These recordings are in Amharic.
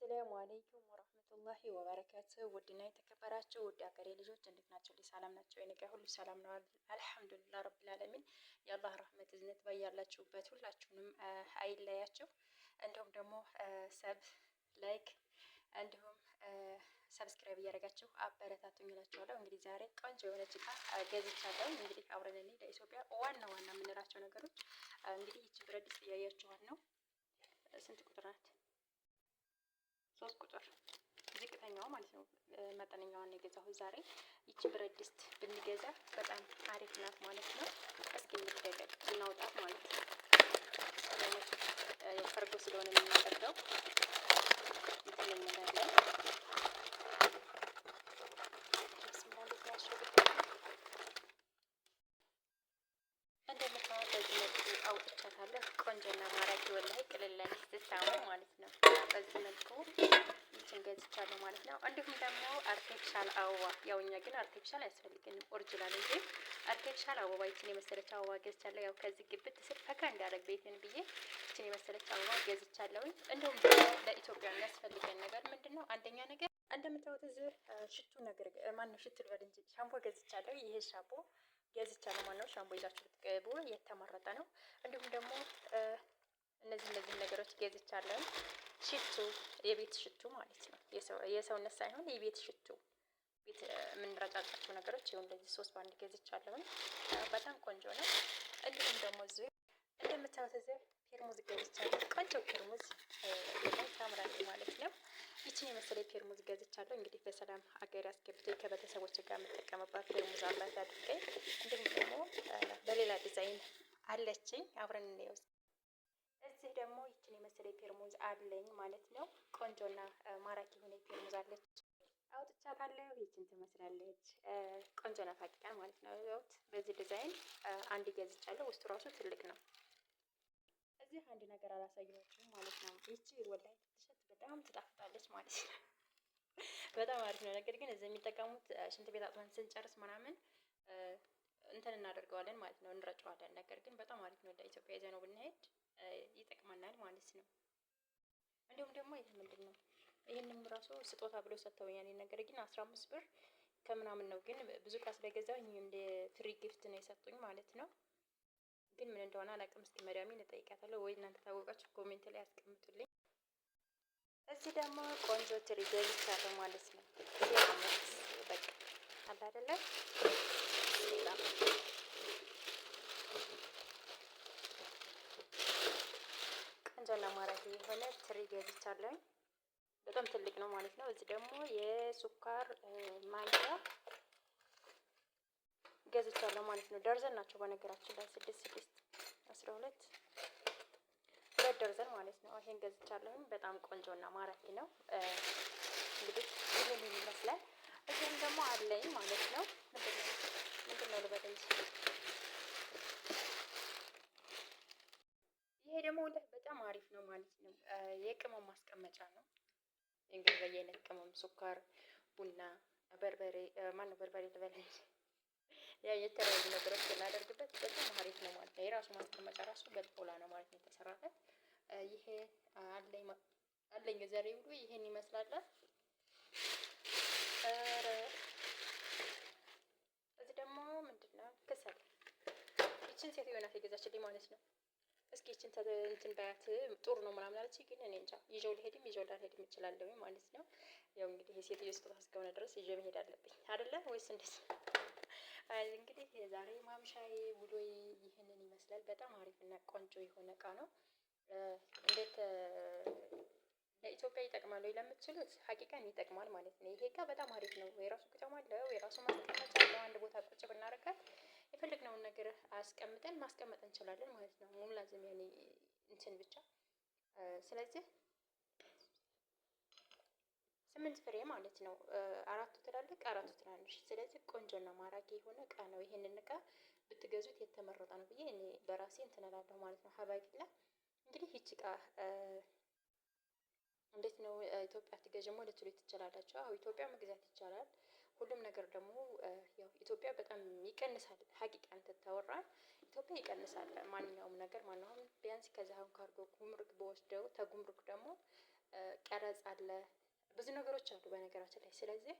አሰላሙ አለይኩም ወራህመቱላሂ ወበረካቱ። ውድና የተከበራችሁ ውድ ሀገሬ ልጆች እንዴት ናቸው? ሰላም ናቸው? እኔ ጋር ሁሉ ሰላም ነው አልሐምዱሊላህ ረብል ዓለሚን። የአላህ ረህመት እዝነት ባያላችሁበት ሁላችሁንም አይለያችሁ። እንዲሁም ደግሞ ላይክ እንዲሁም ሰብስክራይብ እያደረጋችሁ አበረታቱኝ እላችኋለሁ። እንግዲህ ዛሬ ቆንጆ የሆነች እቃ ገዝቻለሁ። እንግዲህ አብረን እኔ ለኢትዮጵያ ዋና ዋና የምንላቸው ነገሮች እንግዲህ ይቺ ብረት ድስት እያያችኋት ነው። ስንት ቁጥር ናት? 3 ቁጥር ዝቅተኛዋ ማለት ነው። መጠነኛዋን የገዛሁት ዛሬ። ይቺ ብረት ድስት ብንገዛ በጣም አሪፍ ናት ማለት ነው። እስኪ እንጠቀቅ እናውጣት ማለት ነው። ፈርጎ ስለሆነ የምናደርገው እንትን እንላለን። እንደምታዩት በዚህ መልኩ አውጥቻታለሁ። ቆንጆና ማራኪ ወላሂ ቅልለን ስታሙ ማለት ነው። በዚህ መልኩ ይችን ገዝቻለሁ ማለት ነው። እንዲሁም ደግሞ አርቴፊሻል አበባ፣ ያው እኛ ግን አርቴፊሻል አያስፈልግንም ኦሪጂናል እንጂ አርቴፊሻል አበባ ይችን የመሰለች አበባ ገዝቻለሁ። ያው ከዚህ ግብት ስል ፈካ እንዲያደርግ ቤትን ብዬ ይችን የመሰለች አበባ ገዝቻለሁ። እንዲሁም ለኢትዮጵያ የሚያስፈልገን ነገር ምንድን ነው? አንደኛ ነገር እንደምታዩት እዚህ ሽቱ ነገር ማነው ሽቱ ልበል እንጂ ሻምፖ ገዝቻለሁ። ይሄ ሻምፖ ገዝቻለሁ ማለት ነው። ሻምፖ ይዛችሁ ብትገቡ የተመረጠ ነው። እንዲሁም ደግሞ እነዚህ ነገሮች ገዝቻለሁ። ሽቱ፣ የቤት ሽቱ ማለት ነው። የሰውነት ሳይሆን የቤት ሽቱ፣ ቤት የምንረጫጫቸው ነገሮች ይኸው እንደዚህ 3 ባንድ ገዝቻለሁ። በጣም ቆንጆ ነው። እንዲሁም ደግሞ እዚህ እንደምታዩት እዚህ ፔርሙዝ ገዝቻለሁ። ቆንጆ ፔርሙዝ ታምራለች ማለት ነው። ይችን የመሰለ ፔርሙዝ ገዝቻለሁ። እንግዲህ በሰላም ሀገር አስገብቶኝ ከቤተሰቦች ጋር የምጠቀምባት ፔርሙዝ አላት አድርገኝ። እንዲሁም ደግሞ በሌላ ዲዛይን አለችኝ። አብረን እንየው። እዚህ ደግሞ ይችን የመሰለ ፔርሙዝ አለኝ ማለት ነው። ቆንጆና ማራኪ የሆነ ፔርሙዝ አለች። አውጥቻታለሁ። ይችን ትመስላለች። ቆንጆ ናት ሀቂቃ ማለት ነው። ያውት በዚህ ዲዛይን አንድ ገዝቻለሁ። ውስጡ ራሱ ትልቅ ነው። እዚህ አንድ ነገር አላሳየኋችሁም ማለት ነው። ይቺ ወላሂ ትሸት በጣም ትጣፍጣለች ማለት ነው። በጣም አሪፍ ነው። ነገር ግን እዚህ የሚጠቀሙት ሽንት ቤት አጥበን ስንጨርስ ምናምን እንትን እናደርገዋለን ማለት ነው፣ እንረጨዋለን። ነገር ግን በጣም አሪፍ ነው። ለኢትዮጵያ ይዘነው ብንሄድ ይጠቅመናል ማለት ነው። እንዲሁም ደግሞ ይሄ ምንድን ነው? ይሄንም ራሱ ስጦታ ብሎ ሰጥተውኛል። ነገር ግን 15 ብር ከምናምን ነው። ግን ብዙ ዕቃ ስለገዛሁኝ እንደ ፍሪ ጊፍት ነው የሰጡኝ ማለት ነው። ግን ምን እንደሆነ አላውቅም። እስኪ መዳሜን እጠይቃታለሁ፣ ወይ እናንተ ታወቃችሁ ኮሜንት ላይ አስቀምጡልኝ። እዚህ ደግሞ ቆንጆ ትሪ ገዝቻለሁ ማለት ነው። ይሄ አመት በቃ አለ አይደለ? ቆንጆና ማራኪ የሆነ ትሪ ገዝቻለሁ። በጣም ትልቅ ነው ማለት ነው። እዚህ ደግሞ የሱካር ማንኪያ ገዝቻለሁ ማለት ነው። ደርዘን ናቸው በነገራችን ላይ 6 12 2 ደርዘን ማለት ነው። ይሄን ገዝቻለሁ። በጣም ቆንጆና ማራኪ ነው። እንግዲህ ይሄን ይመስላል። እዚህም ደግሞ አለኝ ማለት ነው። ምንድነው ልበለኝ? ይሄ ደግሞ በጣም አሪፍ ነው ማለት ነው። የቅመም ማስቀመጫ ነው። እንግዲህ በየአይነት ቅመም፣ ሱካር፣ ቡና፣ በርበሬ ማነው በርበሬ ልበለኝ፣ ያ የተለያዩ ነገሮች ስናደርግበት በጣም አሪፍ ነው ማለት ነው። የራሱ ማስቀመጫ ራሱ በጣውላ ነው ማለት ነው የተሰራበት። ይሄ አለኝ ዛሬ ብሎ ይሄን ይመስላል። እዚህ ደግሞ ምንድነው? ከሰል። ይችን ሴትዮ ናት የገዛችልኝ ማለት ነው። እስኪ ይችን እንትን ባያት ጥሩ ነው ምናምን አለች። ግን እኔ እንጃ ይዤው ልሄድም ይዤው ላልሄድም እችላለሁ ማለት ነው። ያው እንግዲህ የሴትዮ ስጦታ እስከሆነ ድረስ ይዤ መሄድ አለብኝ አይደለ ወይስ እንዴት? እንግዲህ የዛሬ ማምሻዬ ውሎዬ ይህንን ይመስላል። በጣም አሪፍና ቆንጆ የሆነ እቃ ነው። እንዴት ለኢትዮጵያ ይጠቅማል ወይ ለምትችሉት ሀቂቃን ይጠቅማል ማለት ነው። ይሄ እቃ በጣም አሪፍ ነው። የራሱ ቅጠም አለው፣ የራሱ ማስቀመጫ አለው። አንድ ቦታ ቁጭ ብናደርጋት የፈለግነውን ነገር አስቀምጠን ማስቀመጥ እንችላለን ማለት ነው። ሙሉ ላዝም ያኔ እንትን ብቻ። ስለዚህ 8 ፍሬ ማለት ነው። 4ቱ ትላልቅ 4ቱ ትናንሽ። ስለዚህ ቆንጆና ማራኪ የሆነ እቃ ነው። ይሄንን እቃ ብትገዙት የተመረጠ ነው ብዬ እኔ በራሴ እንትን እላለሁ ማለት ነው። ሀባይላ እንግዲህ ይቺ እቃ እንዴት ነው ኢትዮጵያ ትገዥሞ ልትሉ ትችላላችሁ። አዎ ኢትዮጵያ መግዛት ይቻላል። ሁሉም ነገር ደግሞ ያው ኢትዮጵያ በጣም ይቀንሳል። ሀቂቃን ተታወራል ኢትዮጵያ ይቀንሳል ማንኛውም ነገር ማንኛውም ቢያንስ ከዛ አሁን ካርጎ ጉምሩክ በወስደው ተጉምሩክ ደግሞ ቀረጽ አለ፣ ብዙ ነገሮች አሉ በነገራችን ላይ። ስለዚህ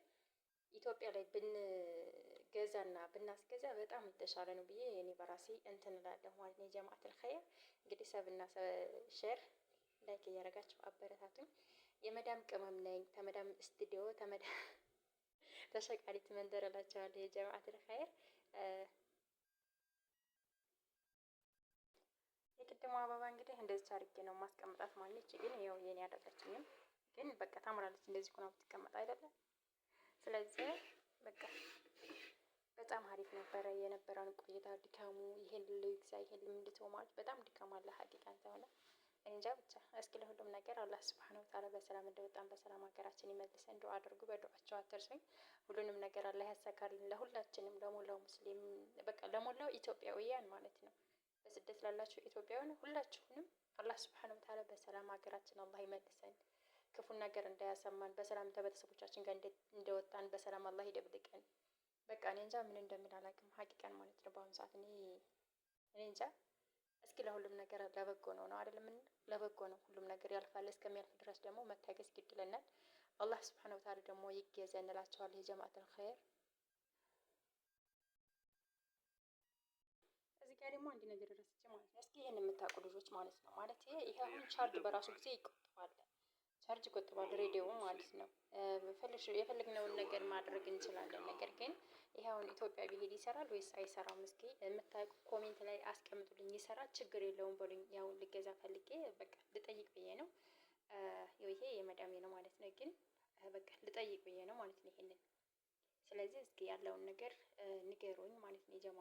ኢትዮጵያ ላይ ብንገዛና ብናስገዛ በጣም የተሻለ ነው ብዬ እኔ በራሴ እንትን እላለሁ ማለት ነው። የጀማዓተል ኸይር እንግዲህ ሰብና ሼር ላይክ እያደረጋችሁ አበረታቱኝ። የመዳም ቅመም ነኝ ተመዳም ስቱዲዮ ተሸቃሪት መንደር እላቸዋለሁ። የጀማዓተል ኸይር የቅድሞ አበባ እንግዲህ እንደዚህ አድርጌ ነው ማስቀምጣት ማለት ግን ያው የኔ አይደለችኝም፣ ግን በቃ ታምራለች እንደዚህ ሆና ብትቀመጥ አይደለም። ስለዚህ በቃ በጣም አሪፍ ነበረ የነበረን ቆይታ። ድካሙ ይሄን ልግዛ ይሄን ልምልቶ ማለት በጣም ድካም አለ ሀቂቃን ተሆነ እንጃ ብቻ። እስኪ ለሁሉም ነገር አላህ ሱብሓነሁ ወተዓላ በሰላም እንደወጣን በሰላም ሀገራችን ይመልሰን። ዱአ አድርጉ፣ በዱአቸው አትርሱኝ። ሁሉንም ነገር አላህ ያሳካልን ለሁላችንም፣ ለሞላው ሙስሊም በቃ ለሞላው ኢትዮጵያውያን ማለት ነው። በስደት ላላችሁ ኢትዮጵያውያን ሁላችሁንም አላህ ሱብሓነሁ ወተዓላ በሰላም ሀገራችን አላህ ይመልሰን። ክፉን ነገር እንዳያሰማን በሰላም ከቤተሰቦቻችን ጋር እንደወጣን በሰላም አላህ ይደብልቀን። በቃ እኔ እንጃ ምን እንደምን አላውቅም ሀቂቃን ማለት ነው። በአሁኑ ሰዓት እኔ እንጃ። እስኪ ለሁሉም ነገር ለበጎ ነው ነው አይደለም? ለበጎ ነው፣ ሁሉም ነገር ያልፋል። እስከሚያልፍ ድረስ ደግሞ መታገስ ግድ ይለናል። አላህ ሱብሓነሁ ወተዓላ ደግሞ ይገዘን እንላቸዋለሁ። የጀማዓተል ኸይር እዚህ ጋር ደግሞ አንድ ነገር ረስቼ ማለት ነው። እስኪ ይሄን የምታውቁ ልጆች ማለት ነው ማለት ይሄ አሁን ቻርጅ በራሱ ጊዜ ይቆጥባል፣ ቻርጅ ይቆጥባል ሬዲዮ ማለት ነው። የፈለግነውን ነገር ማድረግ እንችላለን። ነገር ግን ይሄ አሁን ኢትዮጵያ ቢሄድ ይሰራል ወይስ አይሰራም? እስኪ የምታውቁ ኮሜንት ላይ አስቀምጡልኝ። ይሰራል ችግር የለውም በሉኝ። ያው ልገዛ ፈልጌ በቃ ልጠይቅ ብዬ ነው። ይሄ የመዳሜ ነው ማለት ነው። ግን በቃ ልጠይቅ ብዬ ነው ማለት ነው ይሄንን። ስለዚህ እስኪ ያለውን ነገር ንገሩኝ ማለት ነው የጀማ